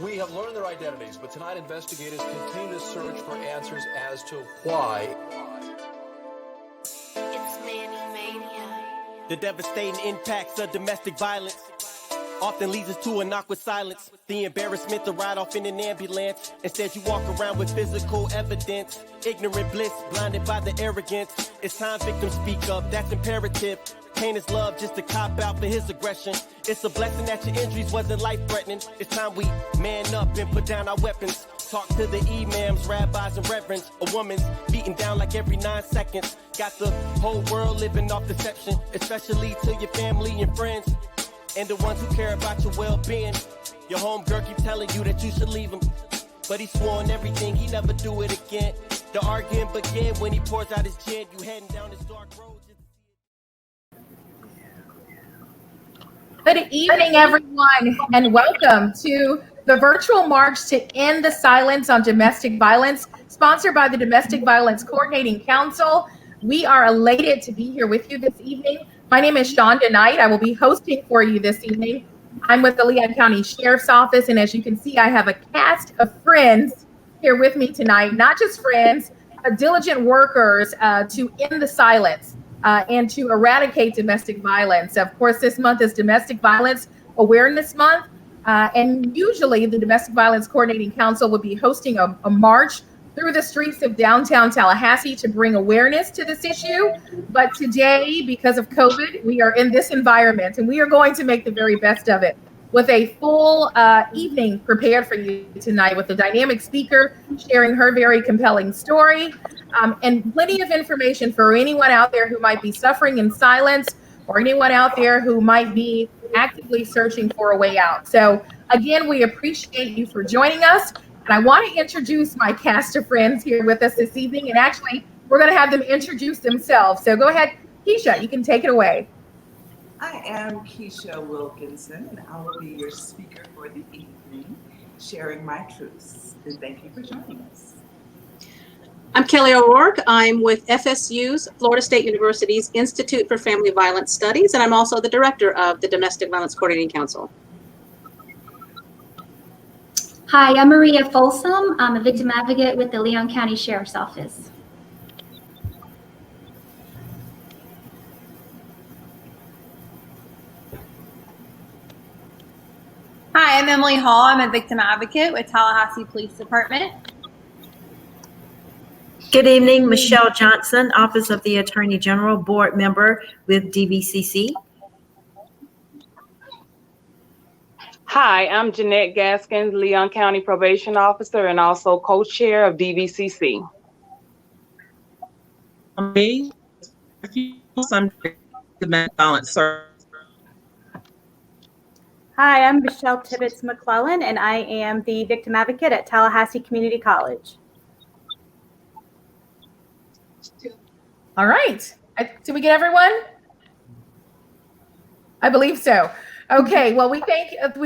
We have learned their identities, but tonight investigators continue to search for answers as to why. It's Manny Mania. The devastating impacts of domestic violence often leads us to an awkward silence. The embarrassment to ride off in an ambulance. Instead, you walk around with physical evidence. Ignorant bliss, blinded by the arrogance. It's time victims speak up, that's imperative. Pain is love, just a cop out for his aggression. It's a blessing that your injuries wasn't life-threatening. It's time we man up and put down our weapons. Talk to the imams, rabbis, and reverends. A woman's beaten down like every 9 seconds. Got the whole world living off deception, especially to your family and friends. And the ones who care about your well-being. Your homegirl keep telling you that you should leave him, but he swore on everything he never do it again. The argument began when he pours out his gin. You heading down this dark road. Good evening, everyone, and welcome to the virtual march to end the silence on domestic violence, sponsored by the Domestic Violence Coordinating Council. We are elated to be here with you this evening. My name is Shonda Knight. I will be hosting for you this evening. I'm with the Leon County Sheriff's Office, and as you can see, I have a cast of friends here with me tonight, not just friends, but diligent workers to end the silence and to eradicate domestic violence. Of course, this month is Domestic Violence Awareness Month, and usually the Domestic Violence Coordinating Council will be hosting a march through the streets of downtown Tallahassee to bring awareness to this issue. But today, because of COVID, we are in this environment, and we are going to make the very best of it with a full evening prepared for you tonight with a dynamic speaker sharing her very compelling story, and plenty of information for anyone out there who might be suffering in silence or anyone out there who might be actively searching for a way out. So again, we appreciate you for joining us. And I want to introduce my cast of friends here with us this evening. And actually, we're going to have them introduce themselves. So go ahead, Keisha, you can take it away. I am Keisha Wilkinson, and I will be your speaker for the evening, sharing my truths. And thank you for joining us. I'm Kelly O'Rourke. I'm with FSU's Florida State University's Institute for Family Violence Studies, and I'm also the director of the Domestic Violence Coordinating Council. Hi, I'm Maria Folsom. I'm a victim advocate with the Leon County Sheriff's Office. Hi, I'm Emily Hall. I'm a victim advocate with Tallahassee Police Department. Good evening, Michelle Johnson, Office of the Attorney General, board member with DVCC. Hi, I'm Jeanette Gaskins, Leon County Probation Officer and also co-chair of DVCC. Me, I'm domestic violence service. Hi, I'm Michelle Tibbetts McClellan, and I am the victim advocate at Tallahassee Community College. All right. Did we get everyone? I believe so. Okay. Well, we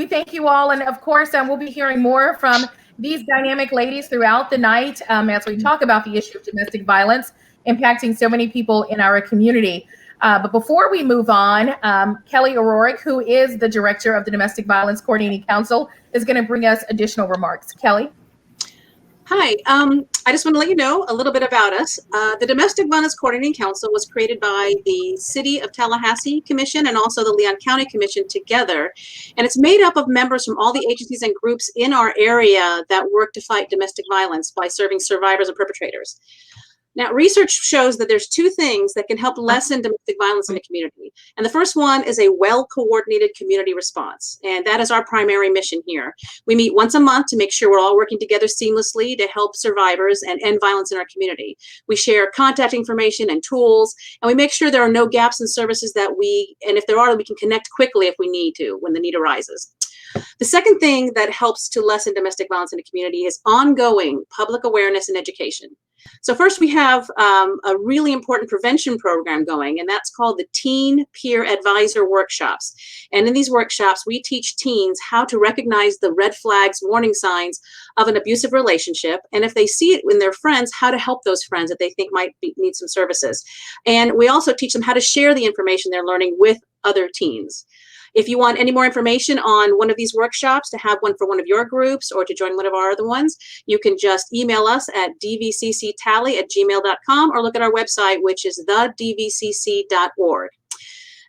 thank you all, and of course, we'll be hearing more from these dynamic ladies throughout the night as we talk about the issue of domestic violence impacting so many people in our community. But before we move on, Kelly O'Rourke, who is the director of the Domestic Violence Coordinating Council, is going to bring us additional remarks. Kelly? Hi, I just want to let you know a little bit about us. The Domestic Violence Coordinating Council was created by the City of Tallahassee Commission and also the Leon County Commission together. And it's made up of members from all the agencies and groups in our area that work to fight domestic violence by serving survivors and perpetrators. Now, research shows that there's two things that can help lessen domestic violence in the community. And the first one is a well-coordinated community response. And that is our primary mission here. We meet once a month to make sure we're all working together seamlessly to help survivors and end violence in our community. We share contact information and tools, and we make sure there are no gaps in services and if there are, we can connect quickly if we need to, when the need arises. The second thing that helps to lessen domestic violence in the community is ongoing public awareness and education. So first we have a really important prevention program going, and that's called the Teen Peer Advisor Workshops. And in these workshops, we teach teens how to recognize the red flags, warning signs of an abusive relationship, and if they see it in their friends, how to help those friends that they think might need some services. And we also teach them how to share the information they're learning with other teens. If you want any more information on one of these workshops, to have one for one of your groups or to join one of our other ones, you can just email us at dvcctally@gmail.com or look at our website, which is thedvcc.org.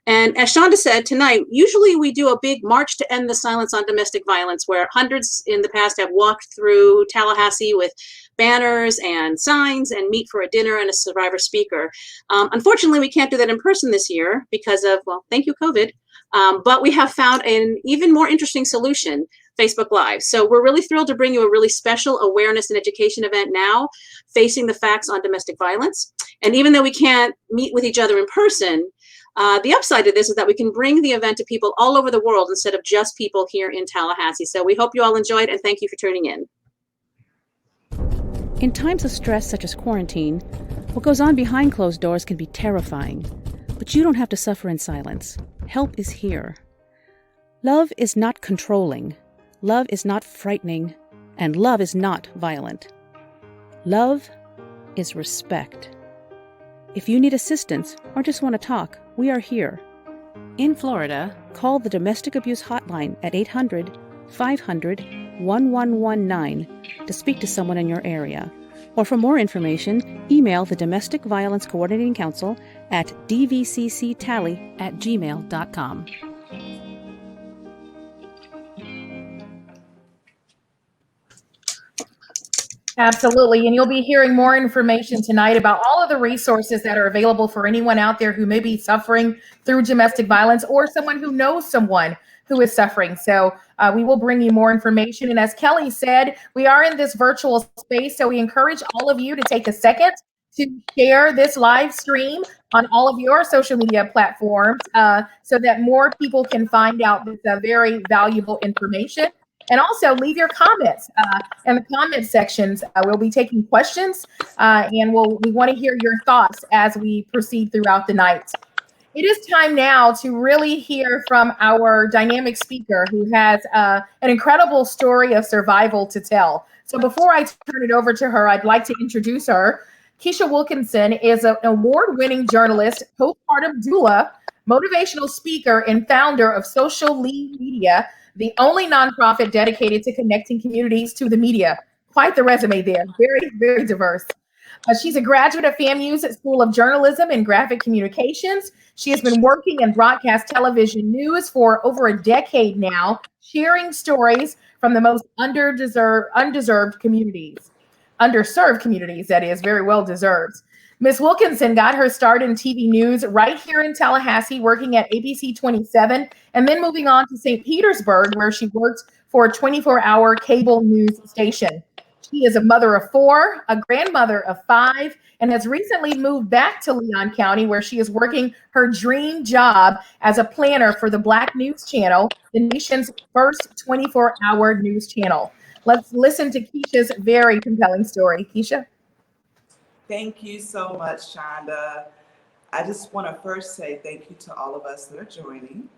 And as Shonda said tonight, usually we do a big march to end the silence on domestic violence, where hundreds in the past have walked through Tallahassee with banners and signs and meet for a dinner and a survivor speaker. Unfortunately, we can't do that in person this year because of, well, thank you, COVID. But we have found an even more interesting solution, Facebook Live. So we're really thrilled to bring you a really special awareness and education event now, facing the facts on domestic violence. And even though we can't meet with each other in person, the upside of this is that we can bring the event to people all over the world instead of just people here in Tallahassee. So we hope you all enjoyed, and thank you for tuning in. In times of stress such as quarantine, what goes on behind closed doors can be terrifying. But you don't have to suffer in silence. Help is here. Love is not controlling. Love is not frightening. And love is not violent. Love is respect. If you need assistance or just want to talk, we are here. In Florida, call the Domestic Abuse Hotline at 800-500-1119 to speak to someone in your area. Or for more information, email the Domestic Violence Coordinating Council at dvcctally@gmail.com. Absolutely. And you'll be hearing more information tonight about all of the resources that are available for anyone out there who may be suffering through domestic violence or someone who knows someone who is suffering. So we will bring you more information. And as Kelly said, we are in this virtual space. So we encourage all of you to take a second to share this live stream on all of your social media platforms so that more people can find out this very valuable information. And also leave your comments in the comment sections. We'll be taking questions and we want to hear your thoughts as we proceed throughout the night. It is time now to really hear from our dynamic speaker who has an incredible story of survival to tell. So before I turn it over to her, I'd like to introduce her. Keisha Wilkinson is an award-winning journalist, postpartum doula, motivational speaker, and founder of Social Lead Media, the only nonprofit dedicated to connecting communities to the media. Quite the resume there, very, very diverse. She's a graduate of FAMU's School of Journalism and Graphic Communications. She has been working in broadcast television news for over a decade now, sharing stories from the most underserved communities, that is, very well deserved. Ms. Wilkinson got her start in TV news right here in Tallahassee, working at ABC 27, and then moving on to St. Petersburg, where she worked for a 24-hour cable news station. She is a mother of 4, a grandmother of 5, and has recently moved back to Leon County, where she is working her dream job as a planner for the Black News Channel, the nation's first 24-hour news channel. Let's listen to Keisha's very compelling story. Keisha? Thank you so much, Shonda. I just want to first say thank you to all of us that are joining.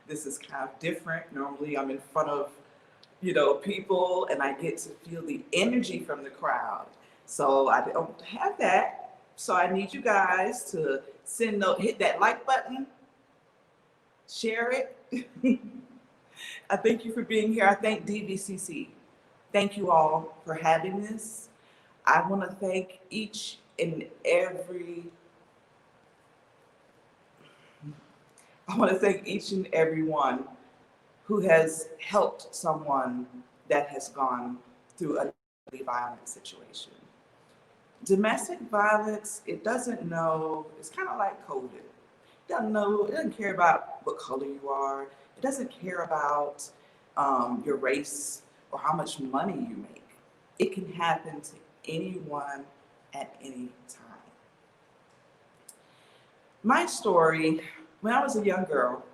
This is kind of different. Normally I'm in front of, people, and I get to feel the energy from the crowd. So I don't have that. So I need you guys to hit that like button, share it. I thank you for being here. I thank DVCC. Thank you all for having this. I want to thank each and every one who has helped someone that has gone through a violent situation. Domestic violence, it doesn't know, it's kind of like COVID. It doesn't care about what color you are. It doesn't care about your race or how much money you make. It can happen to anyone at any time. My story, when I was a young girl,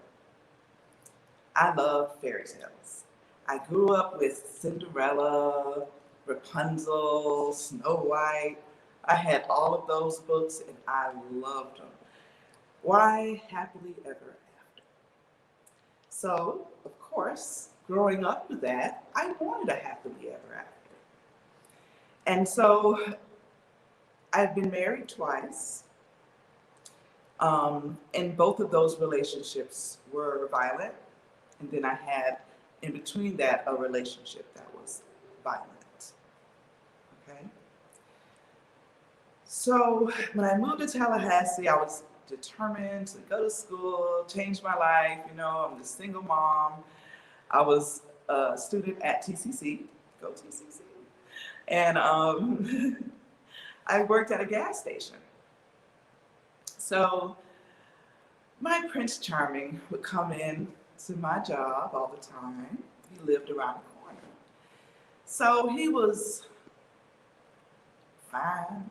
I loved fairy tales. I grew up with Cinderella, Rapunzel, Snow White. I had all of those books and I loved them. Why happily ever after? So, of course, growing up with that, I wanted a happily ever after. And so I've been married twice, and both of those relationships were violent. And then I had, in between that, a relationship that was violent. Okay? So when I moved to Tallahassee, I was determined to go to school, change my life. You know, I'm a single mom. I was a student at TCC, go TCC. And I worked at a gas station. So my Prince Charming would come in to my job all the time. He lived around the corner. So he was fine.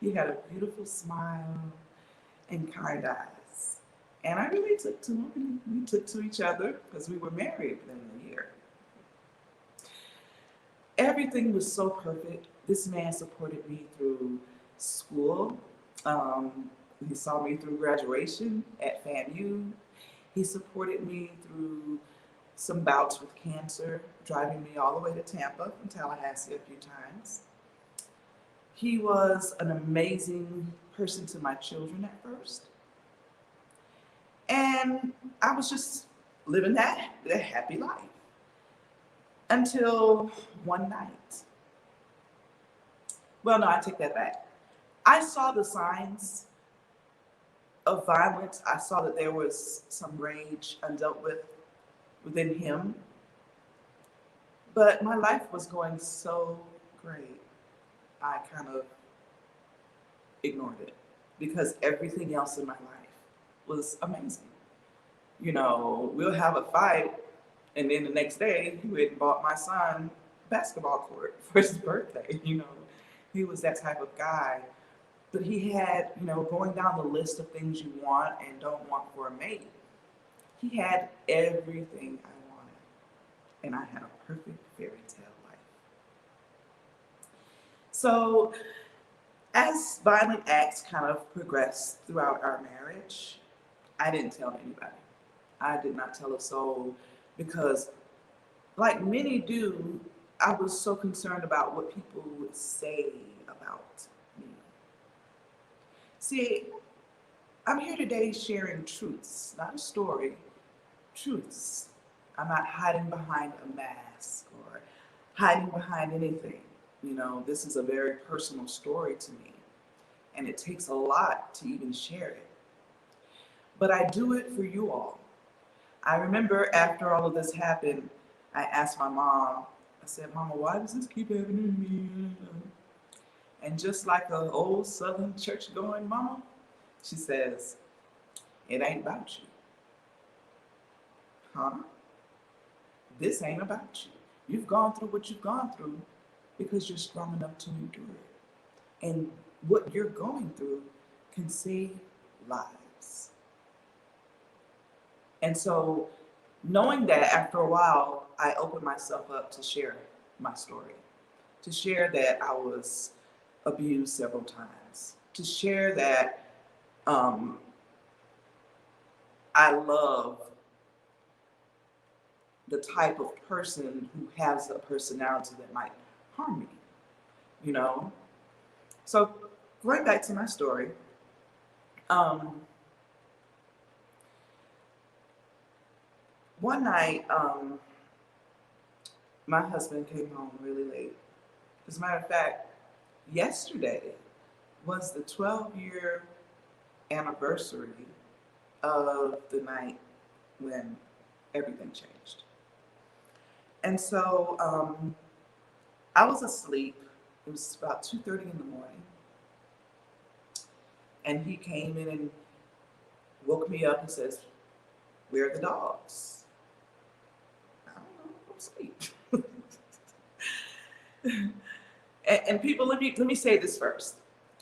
He had a beautiful smile and kind eyes. And I really took to him, and we took to each other because we were married within a year. Everything was so perfect. This man supported me through school. He saw me through graduation at FAMU. He supported me through some bouts with cancer, driving me all the way to Tampa from Tallahassee a few times. He was an amazing person to my children at first. And I was just living that happy life until one night. Well, no, I take that back. I saw the signs of violence. I saw that there was some rage undealt with within him. But my life was going so great, I kind of ignored it because everything else in my life was amazing. You know, we'll have a fight, and then the next day, he went and bought my son a basketball court for his birthday. You know, he was that type of guy. But he had, you know, going down the list of things you want and don't want for a mate, he had everything I wanted. And I had a perfect fairy tale life. So as violent acts kind of progressed throughout our marriage, I didn't tell anybody. I did not tell a soul because, like many do, I was so concerned about what people would say about me. See, I'm here today sharing truths, not a story, truths. I'm not hiding behind a mask or hiding behind anything. You know, this is a very personal story to me, and it takes a lot to even share it. But I do it for you all. I remember after all of this happened, I asked my mom, I said, Mama, why does this keep happening to me? And just like an old Southern church-going mama, she says, it ain't about you. Huh? This ain't about you. You've gone through what you've gone through because you're strong enough to endure it. And what you're going through can save lives. And so knowing that, after a while, I opened myself up to share my story, to share that I was abused several times, to share that I love the type of person who has a personality that might harm me, you know? So going back to my story, one night, my husband came home really late. As a matter of fact, yesterday was the 12-year anniversary of the night when everything changed. And so I was asleep. It was about 2:30 in the morning. And he came in and woke me up and says, where are the dogs? I don't know, I'm asleep. And people, let me say this first.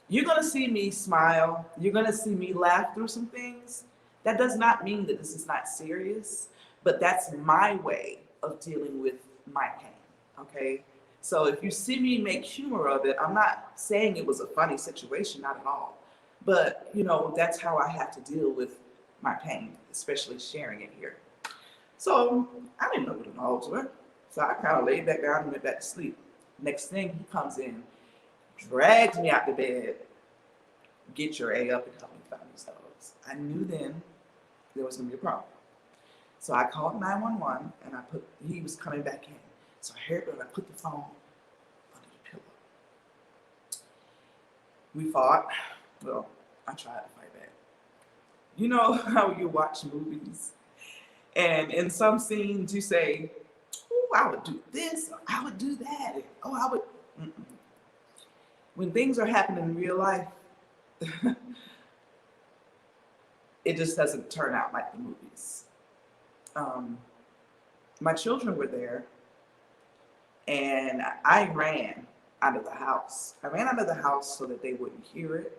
You're gonna see me smile. You're gonna see me laugh through some things. That does not mean that this is not serious, but that's my way of dealing with my pain, okay? So if you see me make humor of it, I'm not saying it was a funny situation, not at all. But, you know, that's how I have to deal with my pain, especially sharing it here. So I didn't know what the dogs were. So I kind of laid back down and went back to sleep. Next thing, he comes in, drags me out the bed, get your A up and help me find these dogs. I knew then there was gonna be a problem. So I called 911 and he was coming back in. So I heard it, and I put the phone under the pillow. We fought. Well, I tried to fight back. You know how you watch movies and in some scenes you say, oh, I would do this, or I would do that, and, oh, I would. Mm-mm. When things are happening in real life, it just doesn't turn out like the movies. My children were there, and I ran out of the house. I ran out of the house so that they wouldn't hear it.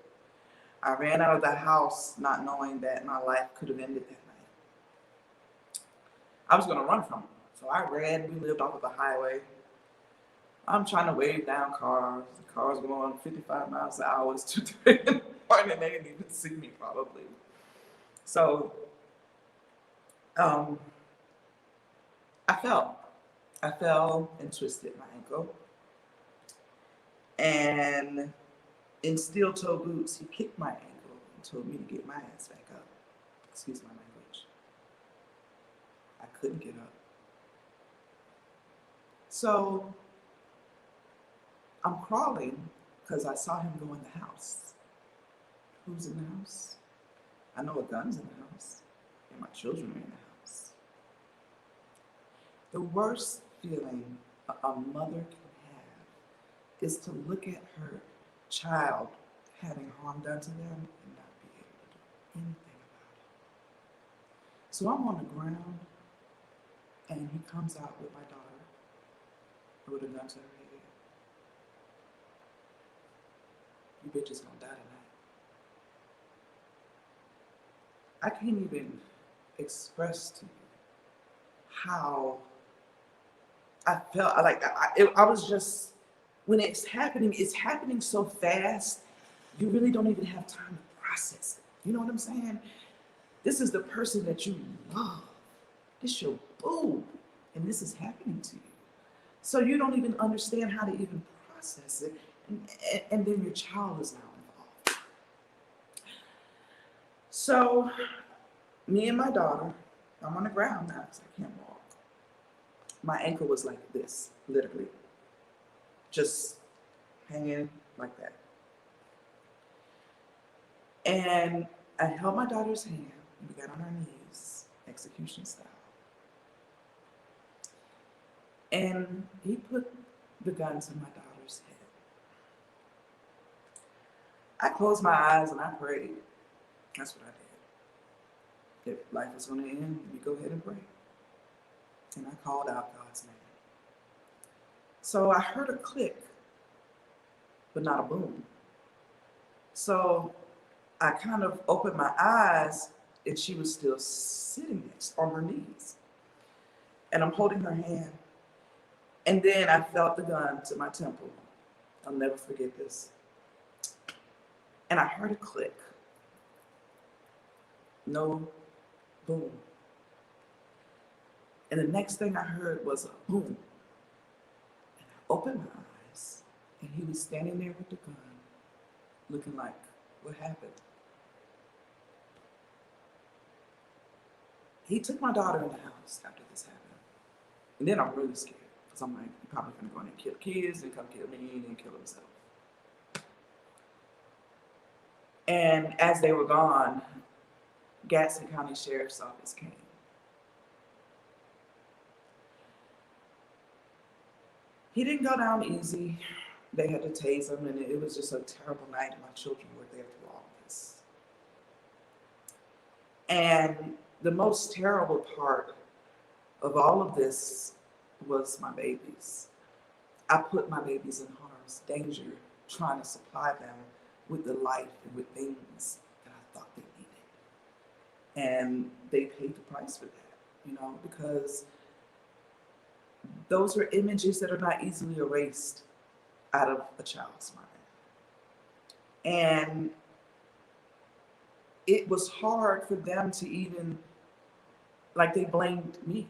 I ran out of the house not knowing that my life could have ended that night. I was going to run from them. So I ran. We lived off of the highway. I'm trying to wave down cars. The cars going 55 miles an hour. It's 2:30 in the morning. They didn't even see me probably. So I fell and twisted my ankle. And in steel-toe boots, he kicked my ankle and told me to get my ass back up. Excuse my language. I couldn't get up. So I'm crawling because I saw him go in the house. Who's in the house? I know a gun's in the house, and my children are in the house. The worst feeling a mother can have is to look at her child having harm done to them and not be able to do anything about it. So I'm on the ground, and he comes out with my daughter with a gun to her head. You bitches gonna die tonight. I can't even express to you how I felt. I was just, when it's happening so fast, you really don't even have time to process it. You know what I'm saying? This is the person that you love. This your boo, and this is happening to you. So you don't even understand how to even process it, and then your child is now involved. So me and my daughter, I'm on the ground now because I can't walk. My ankle was like this, literally. Just hanging like that. And I held my daughter's hand, and we got on our knees, execution style. And he put the gun to my daughter's head. I closed my eyes and I prayed. That's what I did. If life was going to end, we go ahead and pray. And I called out God's name. So I heard a click, but not a boom. So I kind of opened my eyes, and she was still sitting next on her knees. And I'm holding her hand. And then I felt the gun to my temple. I'll never forget this. And I heard a click. No boom. And the next thing I heard was a boom. And I opened my eyes, and he was standing there with the gun, looking like, what happened? He took my daughter in the house after this happened. And then I'm really scared, because I'm like, he's probably gonna go in and kill kids and come kill me and then kill himself. And as they were gone, Gadsden County Sheriff's Office came. He didn't go down easy. They had to tase him, and it was just a terrible night. My children were there through all of this. And the most terrible part of all of this was my babies. I put my babies in harm's danger trying to supply them with the life and with things that I thought they needed. And they paid the price for that, because those are images that are not easily erased out of a child's mind. And it was hard for them to even, they blamed me,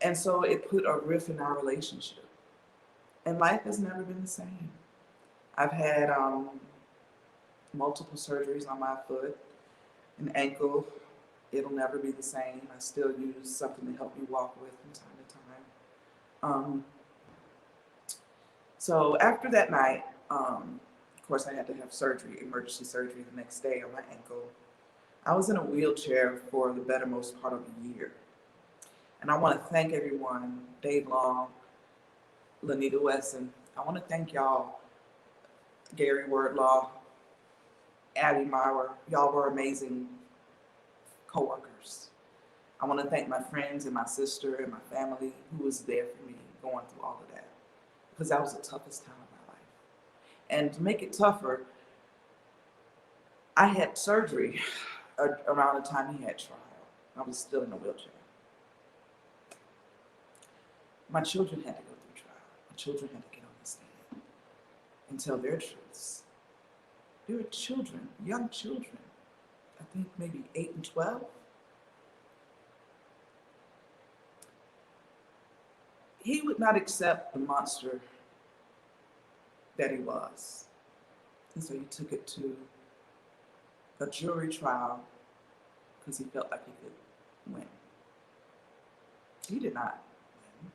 And so it put a rift in our relationship. And life has never been the same. I've had multiple surgeries on my foot, an ankle, It'll never be the same. I still use something to help me walk with from time to time. So after that night, of course, I had to have surgery, emergency surgery the next day on my ankle. I was in a wheelchair for the bettermost part of a year. And I want to thank everyone, Dave Long, Lanita Wesson. I want to thank y'all, Gary Wordlaw, Abby Maurer. Y'all were amazing coworkers. I want to thank my friends and my sister and my family who was there for me going through all of that, because that was the toughest time of my life. And to make it tougher, I had surgery around the time he had trial. I was still in a wheelchair. My children had to go through trial. My children had to get on the stand and tell their truths. They were children, young children, I think maybe 8 and 12. He would not accept the monster that he was. And so he took it to a jury trial because he felt like he could win. He did not win.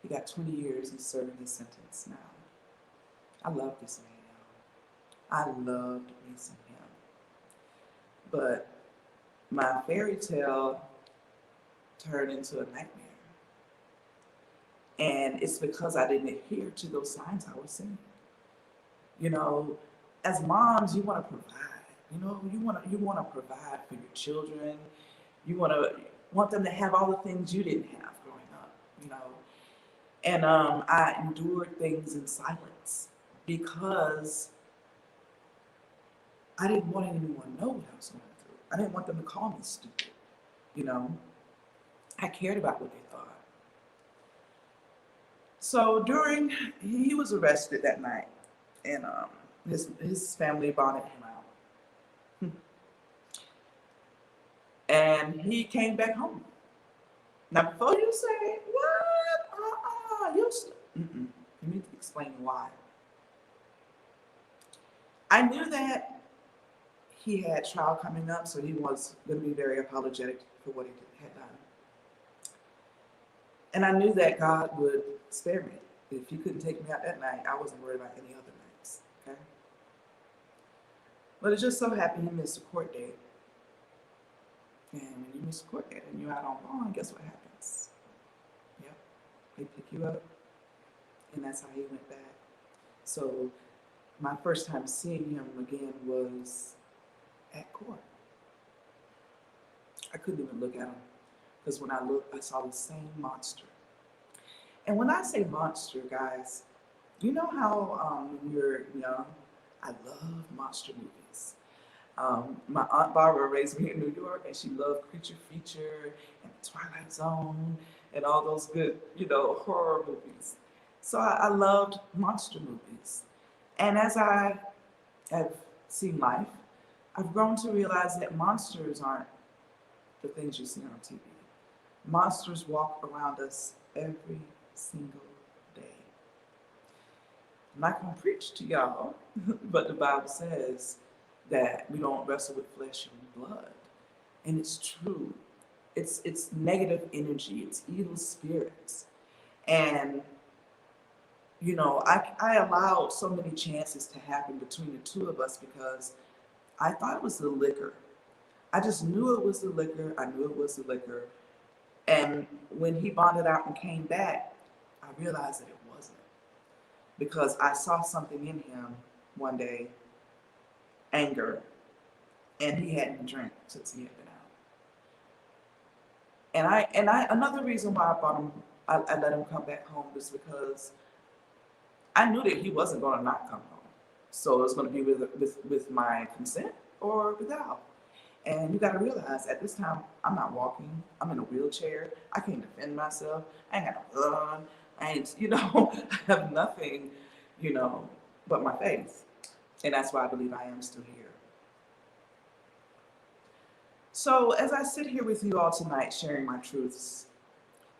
He got 20 years. He's serving his sentence now. I love this man. I loved me some him. But my fairy tale turned into a nightmare. And it's because I didn't adhere to those signs I was seeing. You know, as moms, you want to provide. You know, you want to provide for your children. You want them to have all the things you didn't have growing up. You know, and I endured things in silence because I didn't want anyone to know what I was going through. I didn't want them to call me stupid. You know, I cared about what they thought. So he was arrested that night, and his family bonded him out. And he came back home. Now, before you say, what? Let me explain why. I knew that he had trial coming up, so he was going to be very apologetic for what he had done. And I knew that God would spare me. If he couldn't take me out that night, I wasn't worried about any other nights, okay? But it just so happened he missed a court date. And when you miss a court date and you're out on bond, guess what happens? Yep, they pick you up. And that's how he went back. So my first time seeing him again was at court. I couldn't even look at him because when I looked, I saw the same monster. And when I say monster, guys, you know how when you're young, I love monster movies. My Aunt Barbara raised me in New York, and she loved Creature Feature and Twilight Zone and all those good, horror movies. So I loved monster movies. And as I have seen life, I've grown to realize that monsters aren't the things you see on TV. Monsters walk around us every single day. I'm not going to preach to y'all, but the Bible says that we don't wrestle with flesh and blood. And it's true. It's negative energy. It's evil spirits. And, I allowed so many chances to happen between the two of us because I thought it was the liquor. I just knew it was the liquor. I knew it was the liquor. And when he bonded out and came back, I realized that it wasn't. Because I saw something in him one day, anger, and he hadn't drank since he had been out. And another reason why I let him come back home was because I knew that he wasn't going to not come home. So it was going to be with my consent or without. And you got to realize at this time, I'm not walking. I'm in a wheelchair. I can't defend myself. I ain't got no gun. I have nothing, but my faith. And that's why I believe I am still here. So as I sit here with you all tonight sharing my truths,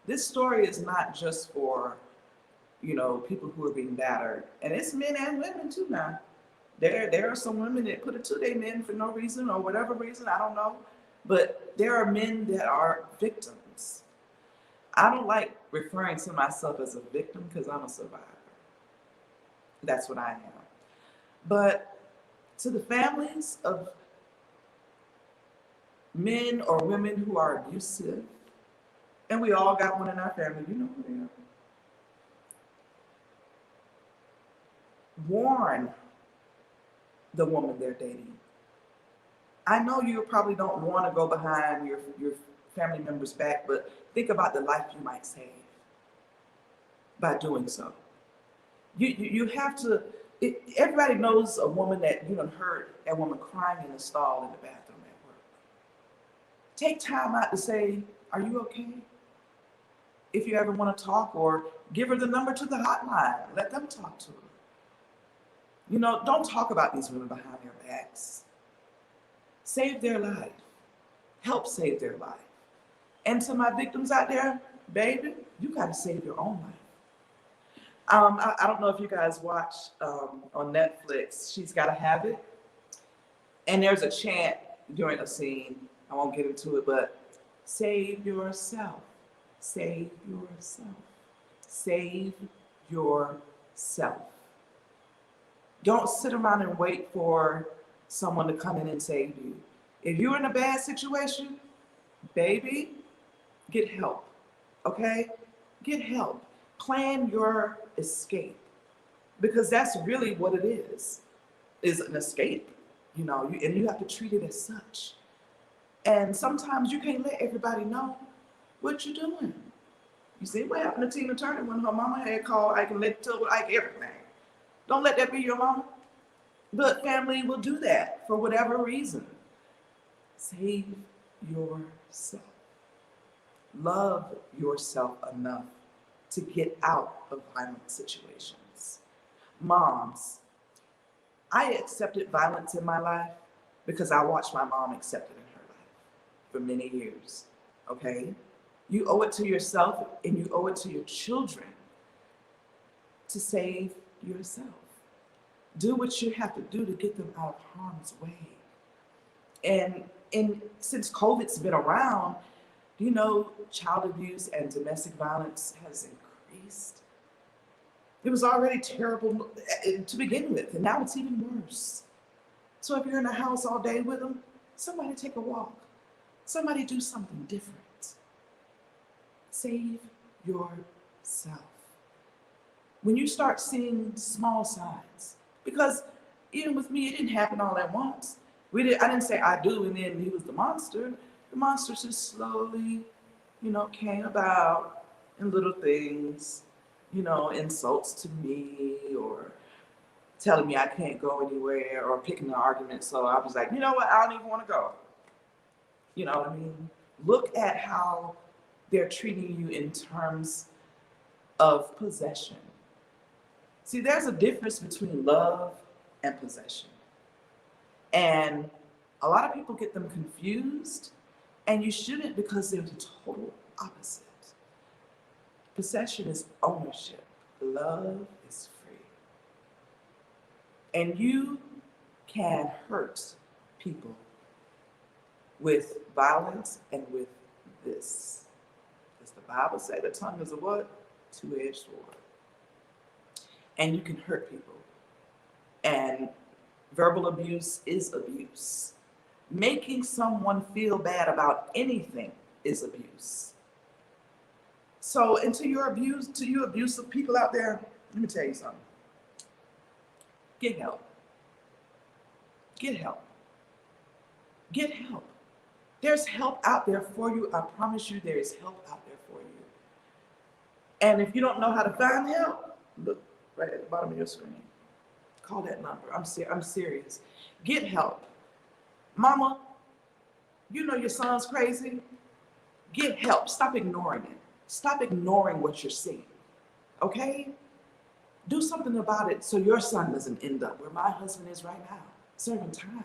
this story is not just for, people who are being battered. And it's men and women too now. There are some women that put it to their men for no reason or whatever reason, I don't know. But there are men that are victims. I don't like referring to myself as a victim because I'm a survivor. That's what I am. But to the families of men or women who are abusive, and we all got one in our family, you know who they are. Warn the woman they're dating. I know you probably don't want to go behind your family member's back, but think about the life you might save by doing so. You have to, everybody knows a woman that you done heard that woman crying in the stall in the bathroom at work. Take time out to say, are you okay? If you ever want to talk, or give her the number to the hotline, let them talk to her. You know, don't talk about these women behind their backs. Save their life. Help save their life. And to my victims out there, baby, you got to save your own life. I don't know if you guys watch on Netflix, She's Gotta Have It. And there's a chant during a scene. I won't get into it, but save yourself. Save yourself. Save yourself. Don't sit around and wait for someone to come in and save you. If you're in a bad situation, baby, get help, okay? Get help. Plan your escape, because that's really what it is an escape, you know, and you have to treat it as such. And sometimes you can't let everybody know what you're doing. You see what happened to Tina Turner when her mama had called, I can tell Ike everything. Don't let that be your mama. But family will do that for whatever reason. Save yourself. Love yourself enough to get out of violent situations. Moms, I accepted violence in my life because I watched my mom accept it in her life for many years, okay? You owe it to yourself and you owe it to your children to save yourself. Do what you have to do to get them out of harm's way. And since COVID's been around, you know, child abuse and domestic violence has increased. It was already terrible to begin with, and now it's even worse. So if you're in the house all day with them, somebody take a walk. Somebody do something different. Save yourself. When you start seeing small signs, because even with me, it didn't happen all at once. I didn't say I do, and then he was the monster. The monsters just slowly, you know, came about in little things, you know, insults to me, or telling me I can't go anywhere, or picking an argument. So I was like, you know what, I don't even want to go. You know what I mean? Look at how they're treating you in terms of possession. See, there's a difference between love and possession. And a lot of people get them confused, and you shouldn't, because they're the total opposite. Possession is ownership. Love is free. And you can hurt people with violence and with this. As the Bible says, the tongue is a what? Two-edged sword. And you can hurt people. And verbal abuse is abuse. Making someone feel bad about anything is abuse. So, and to you abusive people out there, let me tell you something. Get help. Get help. Get help. There's help out there for you. I promise you there is help out there for you. And if you don't know how to find help, look right at the bottom of your screen. Call that number. I'm serious. Get help. Mama, you know your son's crazy. Get help. Stop ignoring it. Stop ignoring what you're seeing. Okay? Do something about it so your son doesn't end up where my husband is right now, serving time.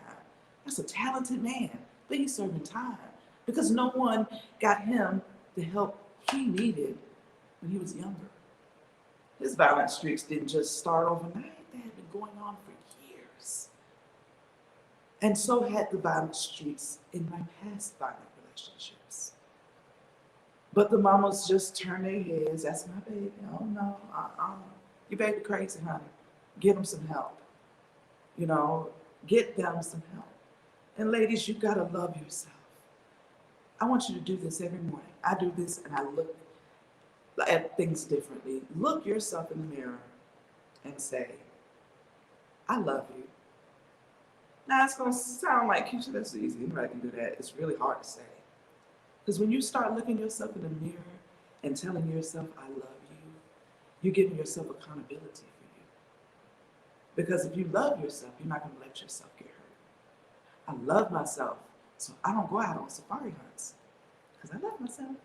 That's a talented man, but he's serving time because no one got him the help he needed when he was younger. His violent streaks didn't just start overnight. They had been going on for years. And so had the violent streets in my past violent relationships. But the mamas just turn their heads. That's my baby. Oh no, your baby crazy, honey. Get them some help. You know, get them some help. And ladies, you gotta love yourself. I want you to do this every morning. I do this and I look at things differently. Look yourself in the mirror and say, I love you. Now it's gonna sound like, Keisha, that's easy. Anybody can do that. It's really hard to say. Because when you start looking yourself in the mirror and telling yourself, I love you, you're giving yourself accountability for you. Because if you love yourself, you're not gonna let yourself get hurt. I love myself, so I don't go out on safari hunts. Because I love myself.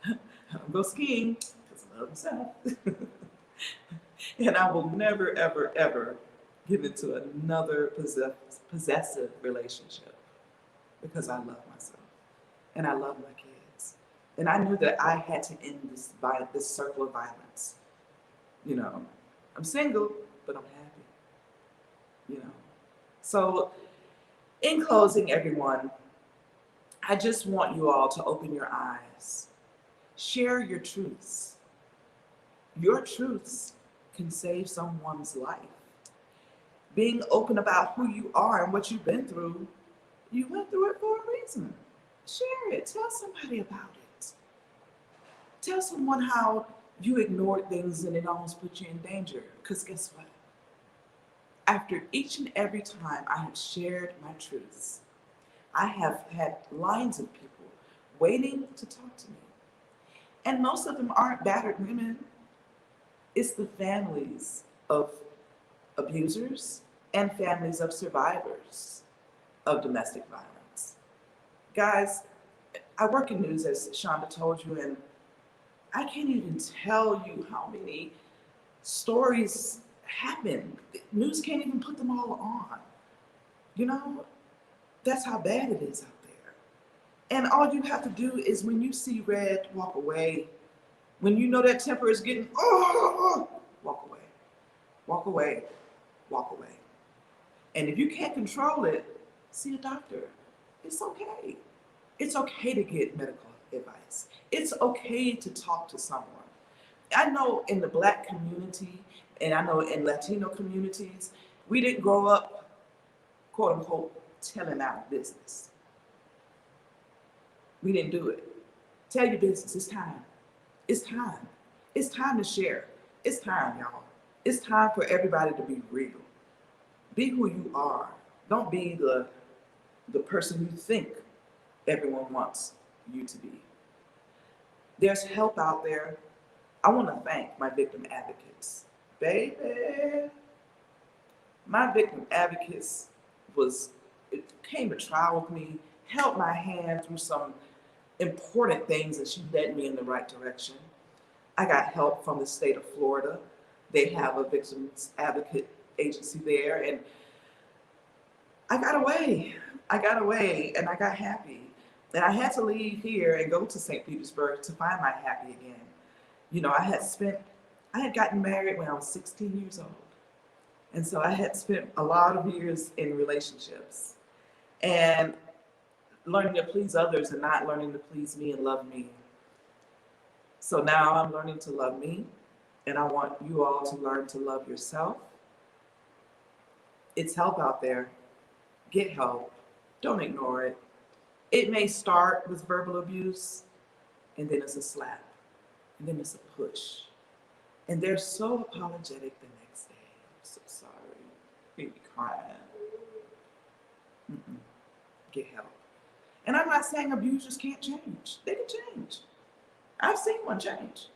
I don't go skiing, because I love myself. And I will never, ever, ever get into another possessive relationship because I love myself and I love my kids. And I knew that I had to end this circle of violence. You know, I'm single, but I'm happy. You know, so in closing, everyone, I just want you all to open your eyes, share your truths. Your truths can save someone's life. Being open about who you are and what you've been through, you went through it for a reason. Share it. Tell somebody about it. Tell someone how you ignored things and it almost put you in danger. Because guess what? After each and every time I have shared my truths, I have had lines of people waiting to talk to me. And most of them aren't battered women. It's the families of abusers and families of survivors of domestic violence. Guys, I work in news, as Shonda told you, and I can't even tell you how many stories happen. News can't even put them all on. You know, that's how bad it is out there. And all you have to do is when you see red, walk away. When you know that temper is getting, walk away, walk away, walk away. And if you can't control it, see a doctor. It's okay. It's okay to get medical advice. It's okay to talk to someone. I know in the Black community, and I know in Latino communities, we didn't grow up, quote unquote, telling our business. We didn't do it. Tell your business, it's time. It's time. It's time to share. It's time, y'all. It's time for everybody to be real. Be who you are. Don't be the person you think everyone wants you to be. There's help out there. I want to thank my victim advocates. Baby, my victim advocates came to trial with me, held my hand through some important things, and she led me in the right direction. I got help from the state of Florida. They have a victims advocate agency there, and I got away and I got happy. And I had to leave here and go to St. Petersburg to find my happy again. You know, I had gotten married when I was 16 years old. And so I had spent a lot of years in relationships and learning to please others and not learning to please me and love me. So now I'm learning to love me, and I want you all to learn to love yourself. It's help out there. Get help. Don't ignore it. It may start with verbal abuse, and then it's a slap, and then it's a push. And they're so apologetic the next day. I'm so sorry. Baby crying. Get help. And I'm not saying abusers can't change. They can change. I've seen one change.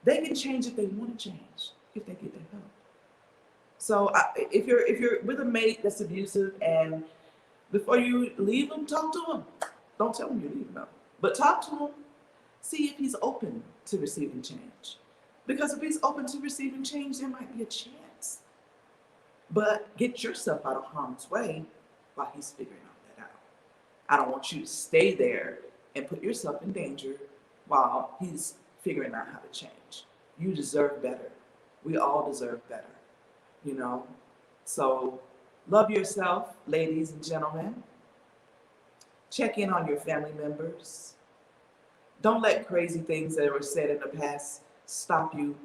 They can change if they want to change, if they get their help. So if you're with a mate that's abusive, and before you leave him, talk to him. Don't tell him you're leaving him, but talk to him. See if he's open to receiving change. Because if he's open to receiving change, there might be a chance. But get yourself out of harm's way while he's figuring that out. I don't want you to stay there and put yourself in danger while he's figuring out how to change. You deserve better. We all deserve better, you know? So Love yourself, ladies and gentlemen. Check in on your family members. Don't let crazy things that were said in the past stop you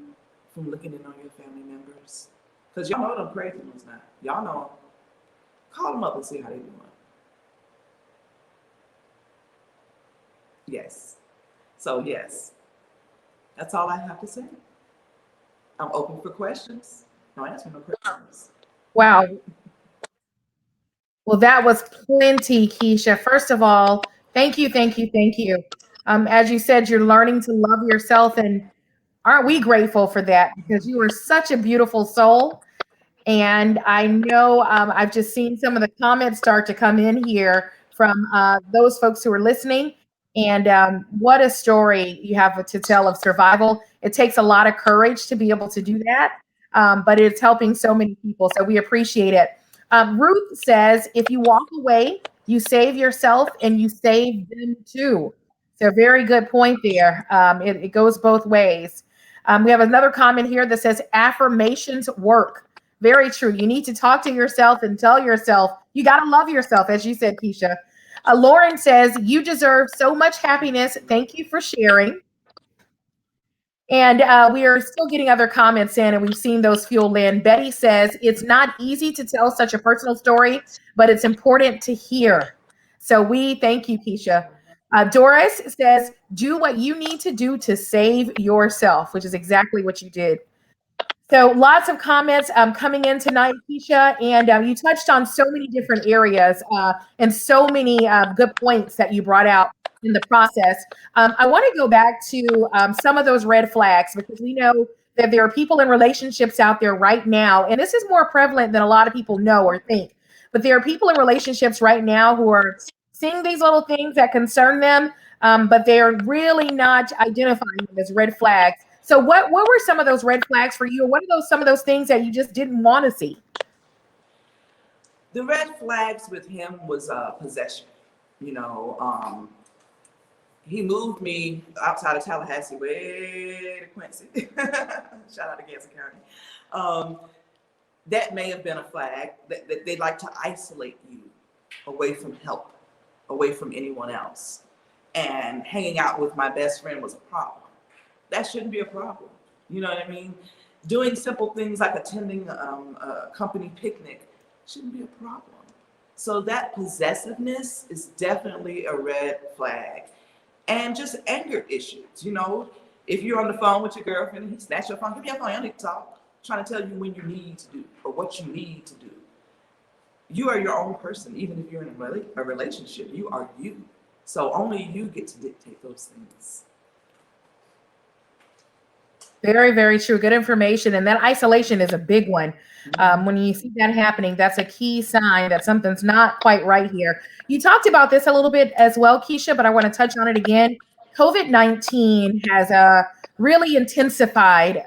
from looking in on your family members. Because y'all know them crazy ones now. Y'all know them. Call them up and see how they're doing. Yes. So yes, that's all I have to say. I'm open for questions. No answer, no questions. Wow. Well, that was plenty, Keisha. First of all, thank you, thank you, thank you. As you said, you're learning to love yourself, and aren't we grateful for that? Because you are such a beautiful soul. And I know I've just seen some of the comments start to come in here from those folks who are listening. And what a story you have to tell of survival. It takes a lot of courage to be able to do that, but it's helping so many people. So we appreciate it. Ruth says, if you walk away, you save yourself and you save them too. So very good point there. It goes both ways. We have another comment here that says affirmations work. Very true. You need to talk to yourself and tell yourself, you got to love yourself, as you said, Keisha. Lauren says, you deserve so much happiness. Thank you for sharing. And we are still getting other comments in, and we've seen those fuel in. Betty says, it's not easy to tell such a personal story, but it's important to hear. So we thank you, Keisha. Doris says, do what you need to do to save yourself, which is exactly what you did. So lots of comments coming in tonight, Keisha, and you touched on so many different areas and so many good points that you brought out in the process. I want to go back to some of those red flags, because we know that there are people in relationships out there right now, and this is more prevalent than a lot of people know or think, but there are people in relationships right now who are seeing these little things that concern them, but they're really not identifying them as red flags. So what were some of those red flags for you? What are some of those things that you just didn't want to see? The red flags with him was possession. You know, he moved me outside of Tallahassee, way to Quincy. Shout out to Gadsden County. That may have been a flag that they like to isolate you away from help, away from anyone else. And hanging out with my best friend was a problem. That shouldn't be a problem. You know what I mean? Doing simple things like attending a company picnic shouldn't be a problem. So that possessiveness is definitely a red flag. And just anger issues. You know, if you're on the phone with your girlfriend and he snatch your phone, give me your phone, I need to talk. Trying to tell you when you need to do or what you need to do. You are your own person, even if you're in a relationship. You are you. So only you get to dictate those things. Very, very true. Good information. And that isolation is a big one. When you see that happening, that's a key sign that something's not quite right here. You talked about this a little bit as well, Keisha, but I want to touch on it again. COVID-19 has really intensified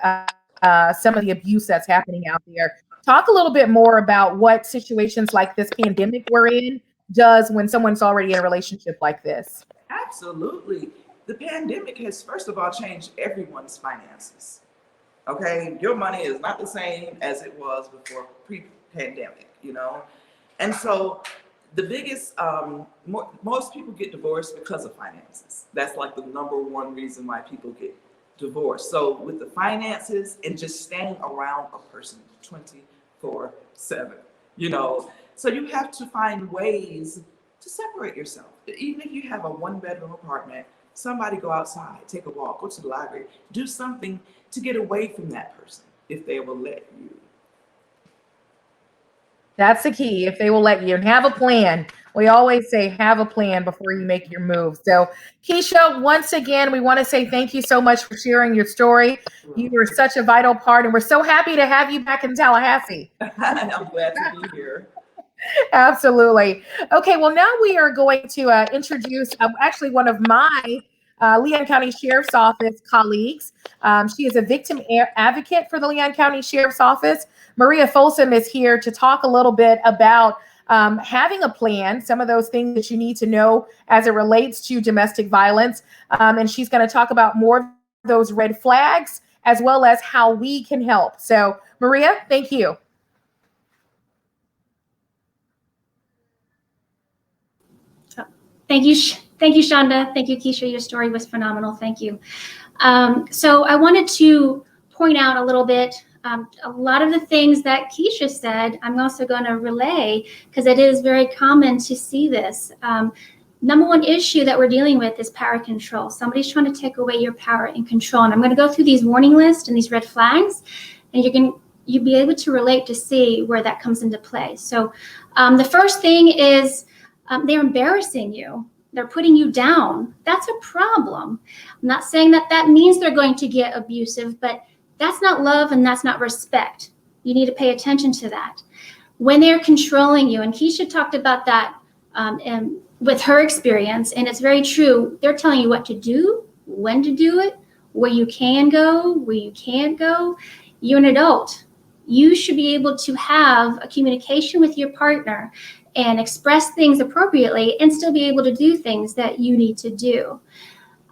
some of the abuse that's happening out there. Talk a little bit more about what situations like this pandemic we're in does when someone's already in a relationship like this. Absolutely. The pandemic has, first of all, changed everyone's finances. Okay, your money is not the same as it was before pre-pandemic, you know? And so the biggest, most people get divorced because of finances. That's like the number one reason why people get divorced. So with the finances and just staying around a person 24/7, you know? So you have to find ways to separate yourself. Even if you have a 1-bedroom apartment, somebody go outside, take a walk, go to the library, do something to get away from that person if they will let you. That's the key, if they will let you, and have a plan. We always say have a plan before you make your move. So Keisha, once again, we want to say thank you so much for sharing your story. You were such a vital part, and we're so happy to have you back in Tallahassee. I'm glad to be here. Absolutely. Okay, well, now we are going to introduce actually one of my Leon County Sheriff's Office colleagues. She is a victim advocate for the Leon County Sheriff's Office. Maria Folsom is here to talk a little bit about having a plan, some of those things that you need to know as it relates to domestic violence. And she's going to talk about more of those red flags as well as how we can help. So, Maria, thank you. Thank you, Shonda. Thank you, Keisha. Your story was phenomenal. Thank you. So I wanted to point out a little bit, a lot of the things that Keisha said, I'm also going to relay because it is very common to see this. Number one issue that we're dealing with is power control. Somebody's trying to take away your power and control. And I'm going to go through these warning lists and these red flags, and you'll be able to relate to see where that comes into play. So the first thing is they're embarrassing you. They're putting you down. That's a problem. I'm not saying that that means they're going to get abusive, but that's not love and that's not respect. You need to pay attention to that. When they're controlling you, and Keisha talked about that with her experience, and it's very true. They're telling you what to do, when to do it, where you can go, where you can't go. You're an adult. You should be able to have a communication with your partner and express things appropriately and still be able to do things that you need to do.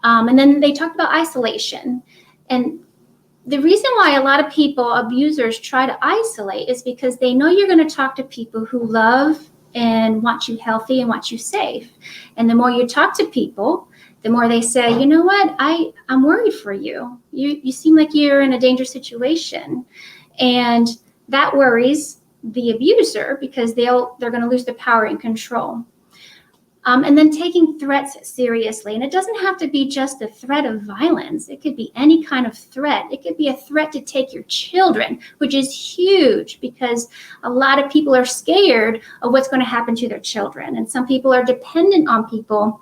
And then they talked about isolation. And the reason why a lot of people, abusers, try to isolate is because they know you're going to talk to people who love and want you healthy and want you safe. And the more you talk to people, the more they say, you know what, I'm worried for you. You seem like you're in a dangerous situation. And that worries the abuser because they're going to lose their power and control. And then taking threats seriously. And it doesn't have to be just a threat of violence. It could be any kind of threat. It could be a threat to take your children, which is huge because a lot of people are scared of what's going to happen to their children. And some people are dependent on people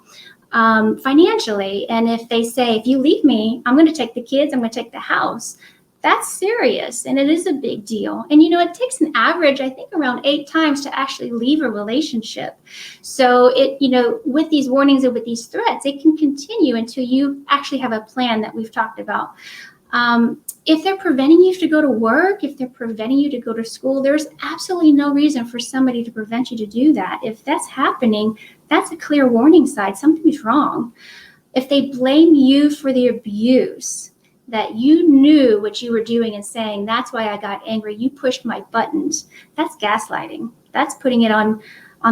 financially. And if they say, if you leave me, I'm going to take the kids, I'm going to take the house. That's serious, and it is a big deal. And, you know, it takes an average, I think, around 8 times to actually leave a relationship. So, with these warnings and with these threats, it can continue until you actually have a plan that we've talked about. If they're preventing you to go to work, if they're preventing you to go to school, there's absolutely no reason for somebody to prevent you to do that. If that's happening, that's a clear warning sign. Something's wrong. If they blame you for the abuse, that you knew what you were doing and saying, that's why I got angry, you pushed my buttons, that's gaslighting. That's putting it on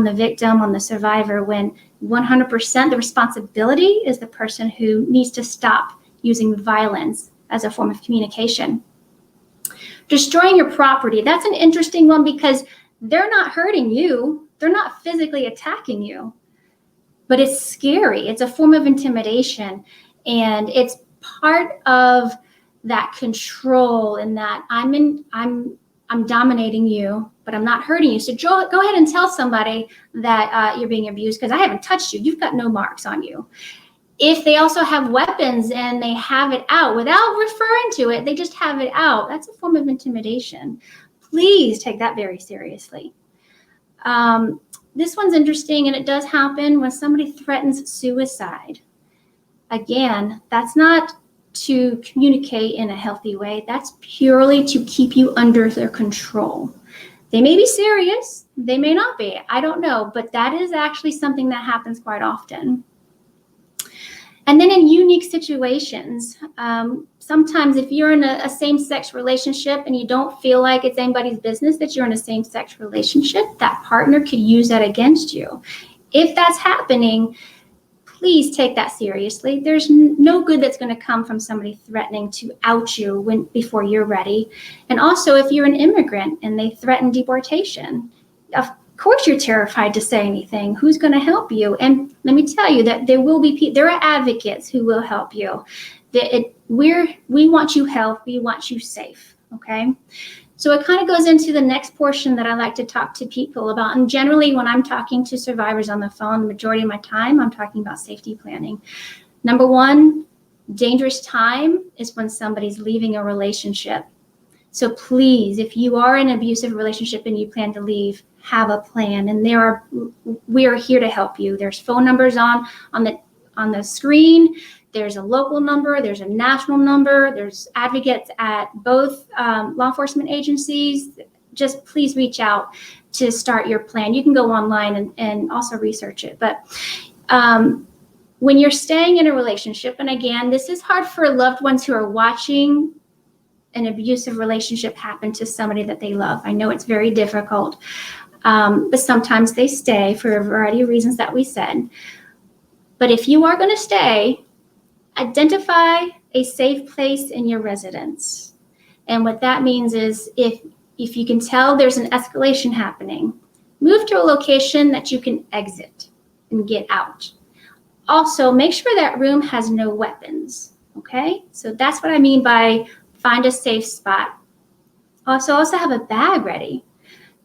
the victim, on the survivor, when 100% the responsibility is the person who needs to stop using violence as a form of communication. Destroying your property, that's an interesting one because they're not hurting you. They're not physically attacking you, but it's scary. It's a form of intimidation, and it's part of that control and that I'm dominating you, but I'm not hurting you. So go ahead and tell somebody that you're being abused because I haven't touched you. You've got no marks on you. If they also have weapons and they have it out without referring to it, they just have it out. That's a form of intimidation. Please take that very seriously. This one's interesting, and it does happen when somebody threatens suicide. Again, that's not to communicate in a healthy way. That's purely to keep you under their control. They may be serious, they may not be. I don't know, but that is actually something that happens quite often. And then in unique situations, sometimes if you're in a same-sex relationship and you don't feel like it's anybody's business that you're in a same-sex relationship, that partner could use that against you. If that's happening, please take that seriously. There's no good that's going to come from somebody threatening to out you before you're ready. And also, if you're an immigrant and they threaten deportation, of course you're terrified to say anything. Who's going to help you? And let me tell you that there are advocates who will help you. We want you healthy, we want you safe, okay? So it kind of goes into the next portion that I like to talk to people about. And generally, when I'm talking to survivors on the phone, the majority of my time, I'm talking about safety planning. Number one, dangerous time is when somebody's leaving a relationship. So please, if you are in an abusive relationship and you plan to leave, have a plan. And we are here to help you. There's phone numbers on the screen. There's a local number, there's a national number, there's advocates at both law enforcement agencies. Just please reach out to start your plan. You can go online and also research it. But when you're staying in a relationship, and again, this is hard for loved ones who are watching an abusive relationship happen to somebody that they love. I know it's very difficult, but sometimes they stay for a variety of reasons that we said. But if you are going to stay, identify a safe place in your residence. And what that means is if you can tell there's an escalation happening, move to a location that you can exit and get out. Also, make sure that room has no weapons, okay? So that's what I mean by find a safe spot. Also have a bag ready,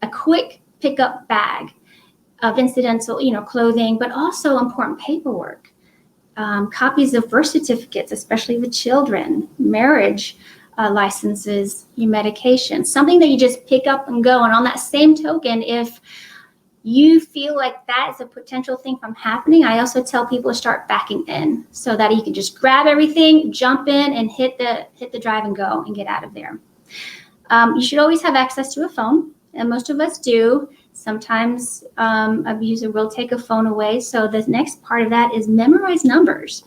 a quick pickup bag of incidental, clothing, but also important paperwork. Copies of birth certificates, especially with children, marriage licenses, your medication, something that you just pick up and go. And on that same token, if you feel like that is a potential thing from happening, I also tell people to start backing in so that you can just grab everything, jump in, and hit the drive and go and get out of there. You should always have access to a phone, and most of us do. Sometimes abuser will take a phone away. So the next part of that is memorize numbers.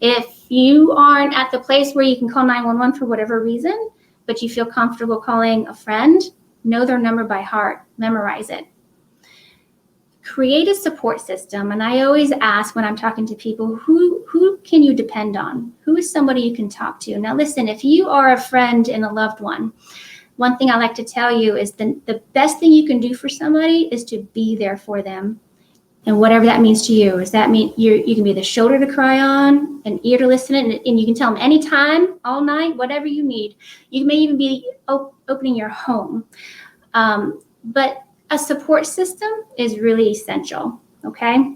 If you aren't at the place where you can call 911 for whatever reason, but you feel comfortable calling a friend, know their number by heart, memorize it. Create a support system. And I always ask when I'm talking to people, who can you depend on? Who is somebody you can talk to? Now listen, if you are a friend and a loved one thing I like to tell you is the best thing you can do for somebody is to be there for them. And whatever that means to you, does that mean you can be the shoulder to cry on, an ear to listen in, and you can tell them anytime, all night, whatever you need. You may even be opening your home. But a support system is really essential, okay?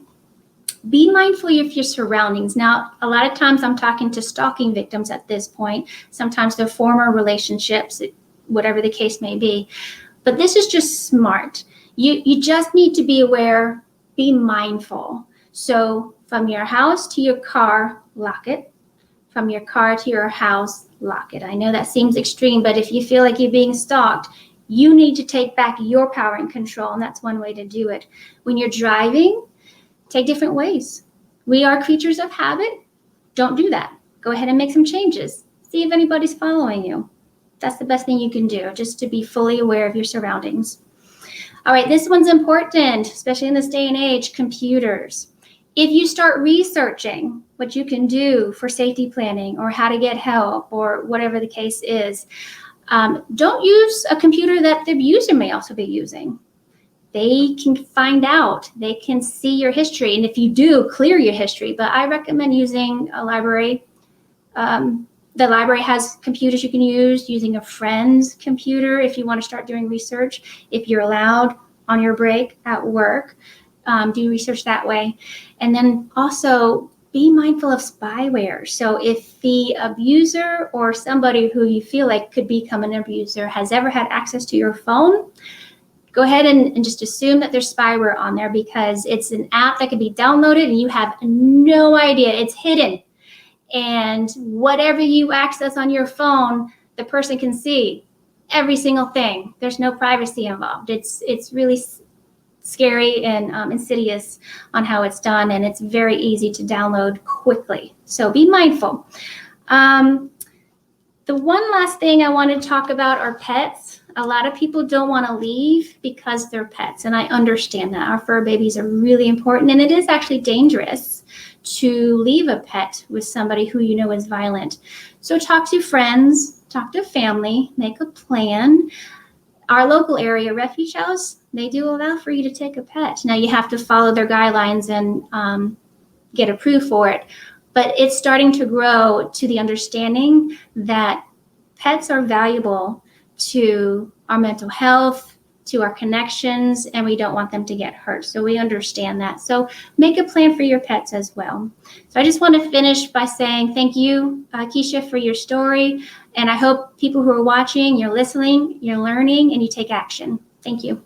Be mindful of your surroundings. Now, a lot of times I'm talking to stalking victims at this point. Sometimes they're former relationships, whatever the case may be. But this is just smart. You just need to be aware, be mindful. So from your house to your car, lock it. From your car to your house, lock it. I know that seems extreme, but if you feel like you're being stalked, you need to take back your power and control, and that's one way to do it. When you're driving, take different ways. We are creatures of habit. Don't do that. Go ahead and make some changes. See if anybody's following you. That's the best thing you can do, just to be fully aware of your surroundings. All right, this one's important, especially in this day and age, computers. If you start researching what you can do for safety planning or how to get help or whatever the case is, don't use a computer that the abuser may also be using. They can find out, they can see your history. And if you do, clear your history. But I recommend using a library. The library has computers you can use, using a friend's computer if you want to start doing research. If you're allowed on your break at work, do research that way. And then also be mindful of spyware. So if the abuser or somebody who you feel like could become an abuser has ever had access to your phone, go ahead and just assume that there's spyware on there, because it's an app that can be downloaded and you have no idea. It's hidden. And whatever you access on your phone, the person can see every single thing. There's no privacy involved. It's really scary and insidious on how it's done, and it's very easy to download quickly. So be mindful. The one last thing I want to talk about are pets. A lot of people don't want to leave because they're pets, and I understand that. Our fur babies are really important, and it is actually dangerous to leave a pet with somebody who you know is violent. So talk to friends, talk to family, make a plan. Our local area refuge house, they do allow for you to take a pet. Now you have to follow their guidelines and get approved for it. But it's starting to grow to the understanding that pets are valuable to our mental health, to our connections, and we don't want them to get hurt. So we understand that. So make a plan for your pets as well. So I just want to finish by saying thank you, Keisha, for your story. And I hope people who are watching, you're listening, you're learning, and you take action. Thank you.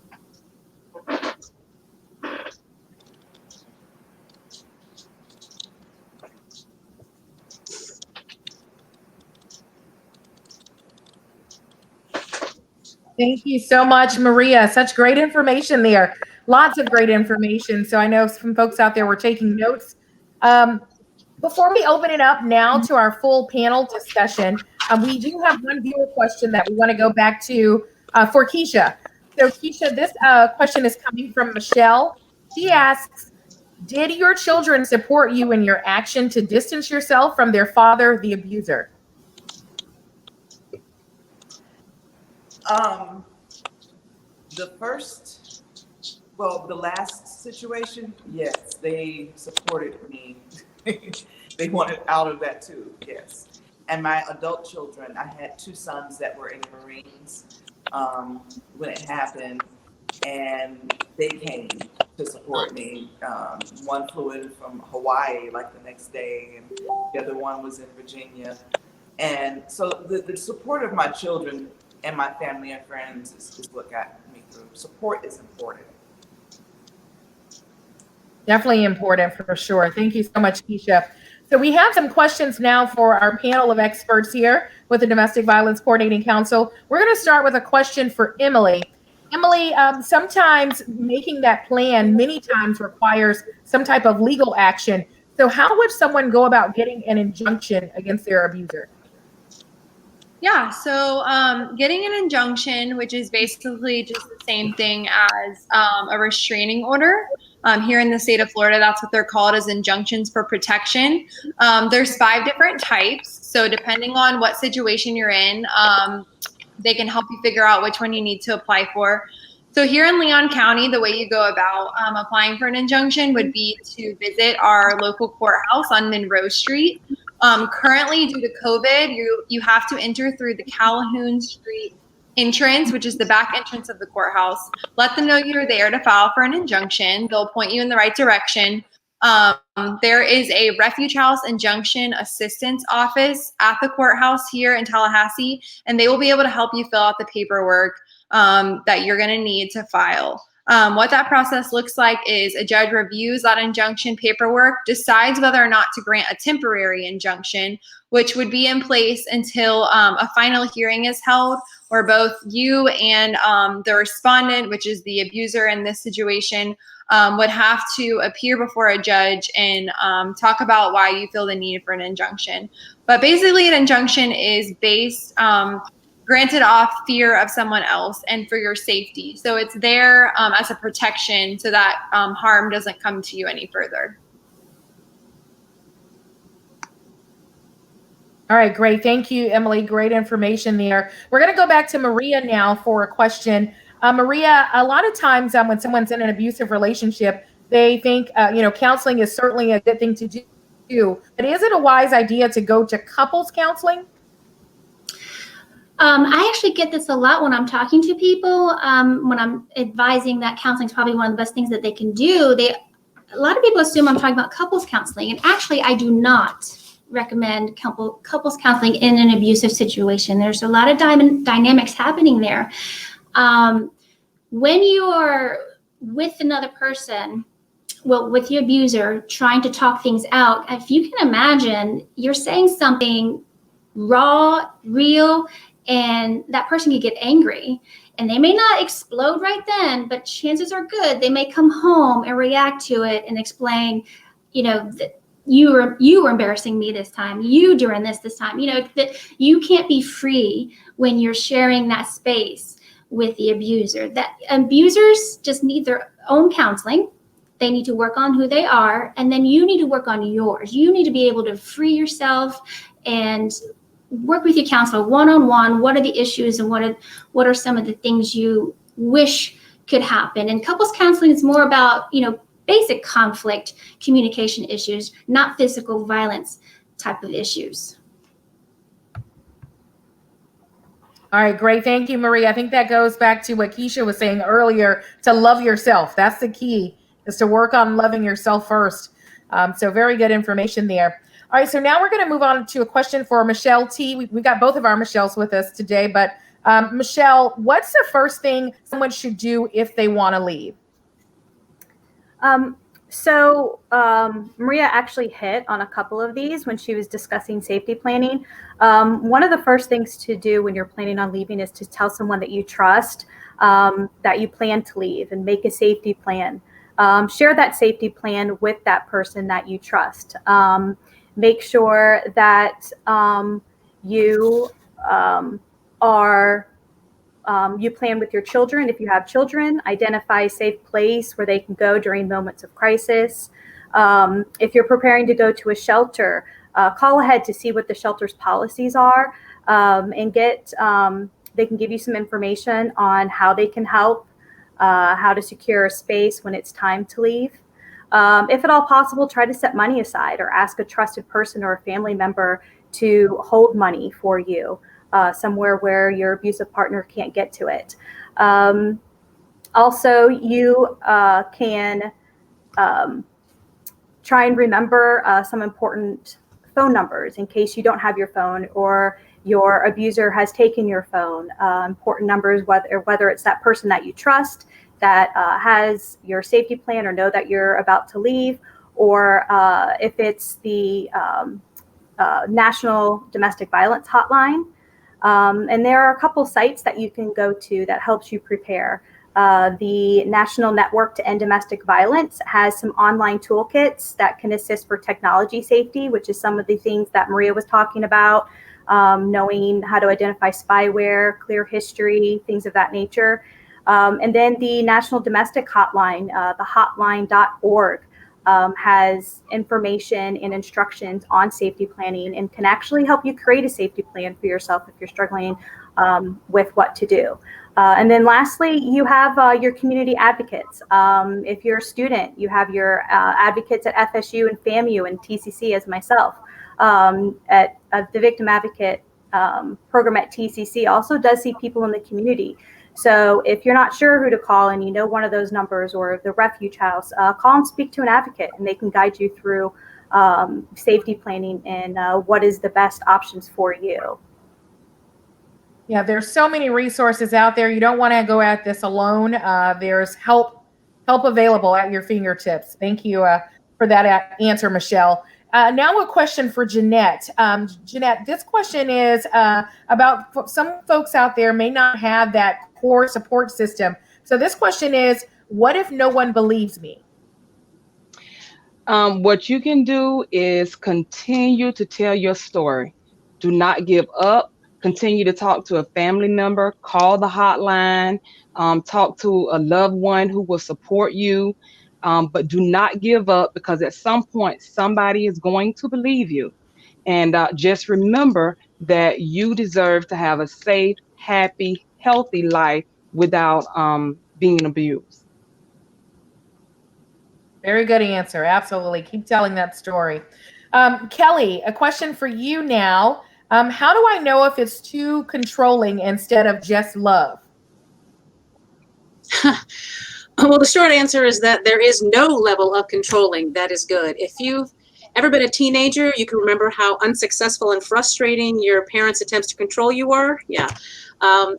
Thank you so much, Maria. Such great information there. Lots of great information. So I know some folks out there were taking notes. Before we open it up now to our full panel discussion, we do have one viewer question that we want to go back to for Keisha. So Keisha, this question is coming from Michelle. She asks, Did your children support you in your action to distance yourself from their father, the abuser? The last situation, yes, they supported me. They wanted out of that too, yes. And my adult children, I had two sons that were in the Marines when it happened, and they came to support me. One flew in from Hawaii like the next day, and the other one was in Virginia. And so the support of my children and my family and friends is what got me through. Support is important. Definitely important for sure. Thank you so much, Keisha. So we have some questions now for our panel of experts here with the Domestic Violence Coordinating Council. We're going to start with a question for Emily. Emily, sometimes making that plan many times requires some type of legal action. So how would someone go about getting an injunction against their abuser? Yeah, so getting an injunction, which is basically just the same thing as a restraining order. Here in the state of Florida, that's what they're called, as injunctions for protection. There's 5 different types. So depending on what situation you're in, they can help you figure out which one you need to apply for. So here in Leon County, the way you go about applying for an injunction would be to visit our local courthouse on Monroe Street. Currently, due to COVID, you have to enter through the Calhoun Street entrance, which is the back entrance of the courthouse. Let them know you're there to file for an injunction. They'll point you in the right direction. There is a refuge house injunction assistance office at the courthouse here in Tallahassee, and they will be able to help you fill out the paperwork that you're going to need to file. What that process looks like is a judge reviews that injunction paperwork, decides whether or not to grant a temporary injunction, which would be in place until a final hearing is held, where both you and the respondent, which is the abuser in this situation, would have to appear before a judge and talk about why you feel the need for an injunction. But basically, an injunction is based granted off fear of someone else and for your safety. So it's there as a protection so that harm doesn't come to you any further. All right, great. Thank you, Emily. Great information there. We're going to go back to Maria now for a question. Maria, a lot of times when someone's in an abusive relationship, they think, counseling is certainly a good thing to do. But is it a wise idea to go to couples counseling? I actually get this a lot when I'm talking to people, when I'm advising that counseling is probably one of the best things that they can do. A lot of people assume I'm talking about couples counseling, and actually I do not recommend couples counseling in an abusive situation. There's a lot of dynamics happening there. When you are with another person, with the abuser, trying to talk things out, if you can imagine, you're saying something raw, real, and that person could get angry, and they may not explode right then, but chances are good they may come home and react to it and explain, that you were embarrassing me this time, you during this time, that you can't be free when you're sharing that space with the abuser. That abusers just need their own counseling. They need to work on who they are, and then you need to work on yours. You need to be able to free yourself and work with your counselor one-on-one. What are the issues and what are some of the things you wish could happen? And couples counseling is more about, basic conflict communication issues, not physical violence type of issues. All right, great. Thank you, Marie. I think that goes back to what Keisha was saying earlier, to love yourself. That's the key, is to work on loving yourself first. So very good information there. All right, so now we're going to move on to a question for Michelle T. We got both of our Michelles with us today, but Michelle, what's the first thing someone should do if they want to leave? Maria actually hit on a couple of these when she was discussing safety planning. One of the first things to do when you're planning on leaving is to tell someone that you trust that you plan to leave, and make a safety plan. Share that safety plan with that person that you trust. Make sure that you you plan with your children. If you have children, identify a safe place where they can go during moments of crisis. If you're preparing to go to a shelter, call ahead to see what the shelter's policies are, and they can give you some information on how they can help, how to secure a space when it's time to leave. If at all possible, try to set money aside or ask a trusted person or a family member to hold money for you somewhere where your abusive partner can't get to it. Also, you can try and remember some important phone numbers in case you don't have your phone or your abuser has taken your phone. Important numbers, whether it's that person that you trust that has your safety plan or know that you're about to leave, or if it's the National Domestic Violence Hotline. And there are a couple sites that you can go to that helps you prepare. The National Network to End Domestic Violence has some online toolkits that can assist for technology safety, which is some of the things that Maria was talking about, knowing how to identify spyware, clear history, things of that nature. And then the National Domestic Hotline, the hotline.org, has information and instructions on safety planning and can actually help you create a safety plan for yourself if you're struggling with what to do. And then lastly, you have your community advocates. If you're a student, you have your advocates at FSU and FAMU and TCC, as myself. At the Victim Advocate program at TCC also does see people in the community. So if you're not sure who to call and you know one of those numbers or the refuge house, call and speak to an advocate and they can guide you through safety planning and what is the best options for you. Yeah, there's so many resources out there. You don't want to go at this alone. There's help available at your fingertips. Thank you for that answer, Michelle. Now a question for Jeanette. Jeanette, this question is about some folks out there may not have that core support system. So this question is, what if no one believes me? What you can do is continue to tell your story. Do not give up. Continue to talk to a family member, call the hotline, talk to a loved one who will support you. But do not give up, because at some point, somebody is going to believe you. And just remember that you deserve to have a safe, happy, healthy life without being abused. Very good answer. Absolutely. Keep telling that story. Kelly, a question for you now. How do I know if it's too controlling instead of just love? Well, the short answer is that there is no level of controlling that is good. If you've ever been a teenager, you can remember how unsuccessful and frustrating your parents' attempts to control you were. Yeah.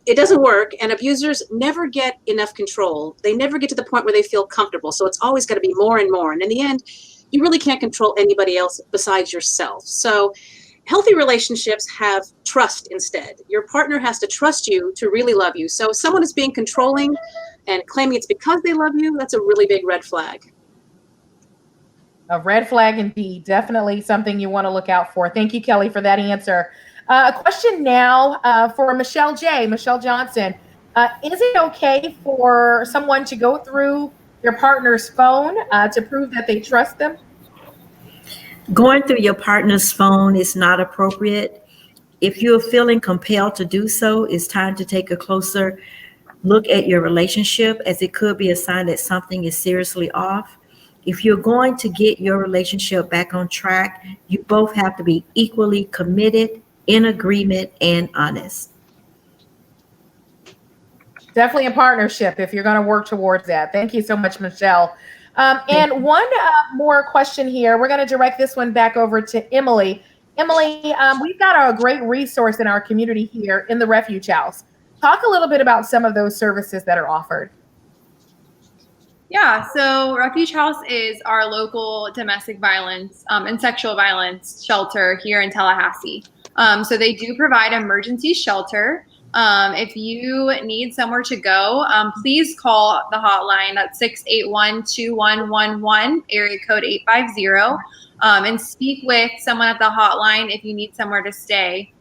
It doesn't work, and abusers never get enough control. They never get to the point where they feel comfortable, so it's always got to be more and more. And in the end, you really can't control anybody else besides yourself. So healthy relationships have trust instead. Your partner has to trust you to really love you. So if someone is being controlling and claiming it's because they love you, that's a really big red flag. A red flag indeed. Definitely something you want to look out for. Thank you, Kelly, for that answer. A question now for Michelle Johnson. Is it okay for someone to go through their partner's phone to prove that they trust them? Going through your partner's phone is not appropriate. If you're feeling compelled to do so, it's time to take a closer look at your relationship, as it could be a sign that something is seriously off. If you're going to get your relationship back on track, you both have to be equally committed, in agreement, and honest. Definitely a partnership if you're going to work towards that. Thank you so much, Michelle. And one more question here. We're going to direct this one back over to Emily. Emily, we've got a great resource in our community here in the Refuge House. Talk a little bit about some of those services that are offered. Yeah, so Refuge House is our local domestic violence and sexual violence shelter here in Tallahassee. So they do provide emergency shelter. If you need somewhere to go, please call the hotline at 681-2111, area code 850, and speak with someone at the hotline if you need somewhere to stay.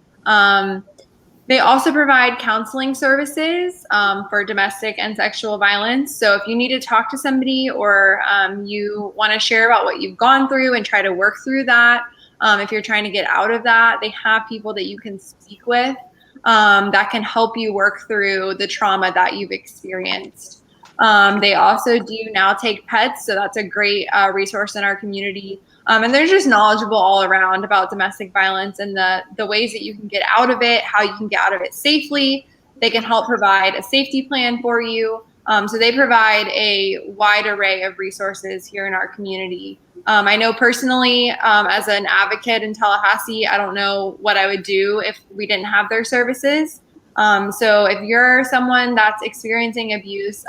They also provide counseling services for domestic and sexual violence. So if you need to talk to somebody or you want to share about what you've gone through and try to work through that, if you're trying to get out of that, they have people that you can speak with that can help you work through the trauma that you've experienced. They also do now take pets, so that's a great resource in our community. And they're just knowledgeable all around about domestic violence and the ways that you can get out of it, how you can get out of it safely. They can help provide a safety plan for you. So they provide a wide array of resources here in our community. I know personally, as an advocate in Tallahassee, I don't know what I would do if we didn't have their services. So if you're someone that's experiencing abuse,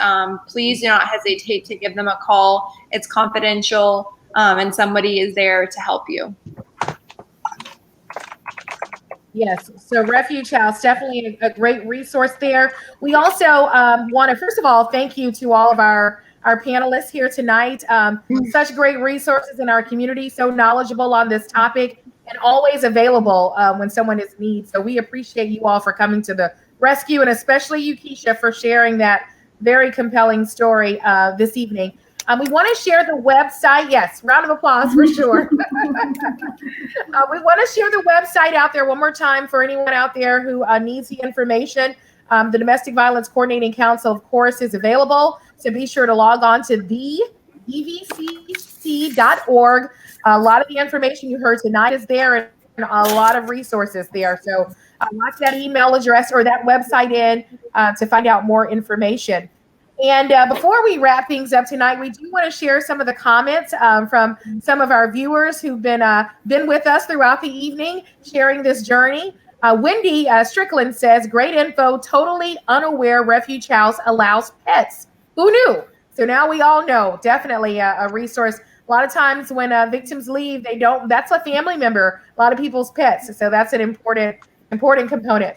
please do not hesitate to give them a call. It's confidential, and somebody is there to help you. Yes, so Refuge House, definitely a great resource there. We also want to, first of all, thank you to all of our panelists here tonight. Such great resources in our community, so knowledgeable on this topic, and always available when someone is in need. So we appreciate you all for coming to the rescue, and especially you, Keisha, for sharing that very compelling story this evening. We want to share the website. Yes, round of applause for sure. We want to share the website out there one more time for anyone out there who needs the information. The Domestic Violence Coordinating Council, of course, is available. So be sure to log on to thedvcc.org. A lot of the information you heard tonight is there, and a lot of resources there. So lock that email address or that website in to find out more information. And before we wrap things up tonight, we do want to share some of the comments from some of our viewers who've been with us throughout the evening, sharing this journey. Wendy Strickland says, great info, totally unaware Refuge House allows pets. Who knew? So now we all know, definitely a resource. A lot of times when victims leave, they don't, that's a family member, a lot of people's pets. So that's an important component.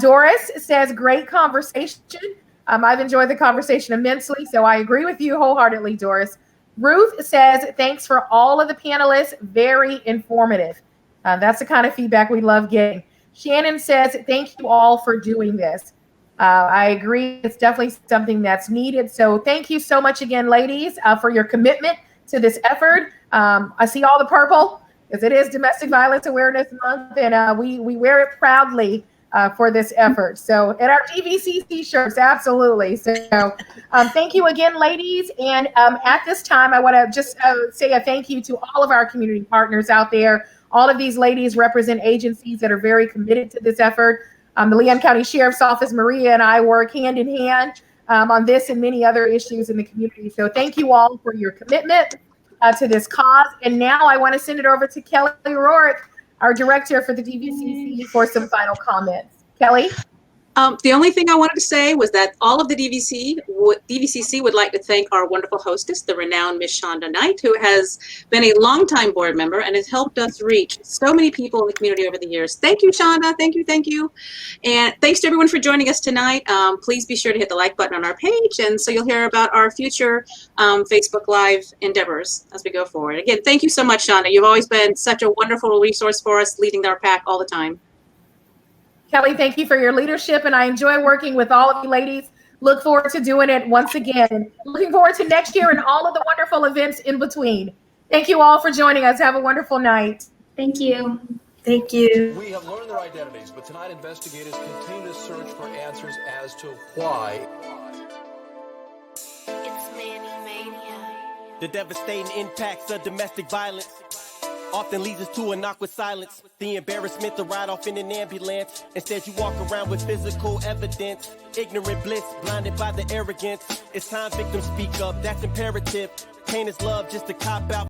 Doris says, great conversation. I've enjoyed the conversation immensely, so I agree with you wholeheartedly, Doris. Ruth says, thanks for all of the panelists, very informative. That's the kind of feedback we love getting. Shannon says, thank you all for doing this. I agree, it's definitely something that's needed. So thank you so much again, ladies, for your commitment to this effort. I see all the purple, because it is Domestic Violence Awareness Month, and we wear it proudly for this effort. So, and our DVCC shirts, absolutely. So, thank you again, ladies. And at this time, I want to just say a thank you to all of our community partners out there. All of these ladies represent agencies that are very committed to this effort. The Leon County Sheriff's Office, Maria and I work hand in hand on this and many other issues in the community. So thank you all for your commitment to this cause. And now I want to send it over to Kelly Rourke, our director for the DVCC, for some final comments. Kelly? The only thing I wanted to say was that all of the DVCC would like to thank our wonderful hostess, the renowned Miss Shonda Knight, who has been a longtime board member and has helped us reach so many people in the community over the years. Thank you, Shonda. Thank you, thank you. And thanks to everyone for joining us tonight. Please be sure to hit the like button on our page, and so you'll hear about our future Facebook Live endeavors as we go forward. Again, thank you so much, Shonda. You've always been such a wonderful resource for us, leading our pack all the time. Kelly, thank you for your leadership, and I enjoy working with all of you ladies. Look forward to doing it once again. Looking forward to next year and all of the wonderful events in between. Thank you all for joining us. Have a wonderful night. Thank you. Thank you. We have learned their identities, but tonight investigators continue to search for answers as to why. It's Manny Mania. The devastating impacts of domestic violence often leads us to an awkward silence. The embarrassment to ride off in an ambulance. Instead, you walk around with physical evidence. Ignorant bliss, blinded by the arrogance. It's time victims speak up, that's imperative. Pain is love, just a cop out.